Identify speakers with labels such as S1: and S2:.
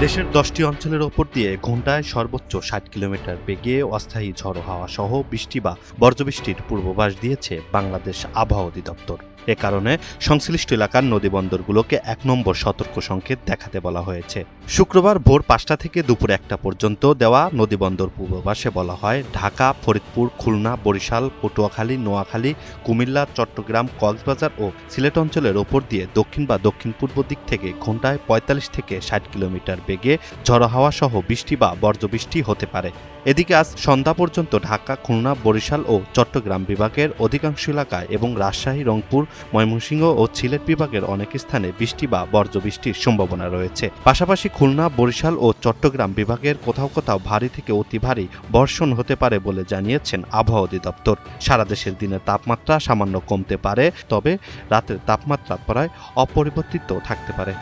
S1: দেশের ১০টি অঞ্চলের ওপর দিয়ে ঘণ্টায় সর্বোচ্চ ৬০ কিলোমিটার বেগে অস্থায়ী ঝড়ো হাওয়া সহ বৃষ্টি বা বজ্রবৃষ্টির পূর্বাভাস দিয়েছে বাংলাদেশ আবহাওয়া অধিদপ্তর। এ কারণে সংশ্লিষ্ট এলাকার নদীবন্দরগুলোকে ১ নম্বর সতর্ক সংকেত দেখাতে বলা হয়েছে। শুক্রবার ভোর ৫টা থেকে দুপুর ১টা পর্যন্ত দেওয়া নদীবন্দর পূর্বাভাসে বলা হয়, ঢাকা, ফরিদপুর, খুলনা, বরিশাল, পটুয়াখালী, নোয়াখালী, কুমিল্লা, চট্টগ্রাম, কক্সবাজার ও সিলেট অঞ্চলের ওপর দিয়ে দক্ষিণ বা দক্ষিণ পূর্ব দিক থেকে ঘণ্টায় ৪৫ থেকে ৬০ কিলোমিটার বেগে ঝড়ো হাওয়া সহ বৃষ্টি বা বজ্রবৃষ্টি হতে পারে। এদিকে আজ সন্ধ্যা পর্যন্ত ঢাকা, খুলনা, বরিশাল ও চট্টগ্রাম বিভাগের অধিকাংশ এলাকায় এবং রাজশাহী, রংপুর, ময়মনসিংহ ও সিলেট বিভাগের অনেক স্থানে বৃষ্টি বা বজ্রবৃষ্টির সম্ভাবনা রয়েছে। পাশাপাশি খুলনা, বরিশাল ও চট্টগ্রাম বিভাগের কোথাও কোথাও ভারী থেকে অতি ভারী বর্ষণ হতে পারে বলে জানিয়েছেন আবহাওয়া অধিদপ্তর। সারা দেশের দিনের তাপমাত্রা সামান্য কমতে পারে, তবে রাতের তাপমাত্রা প্রায় অপরিবর্তিত থাকতে পারে।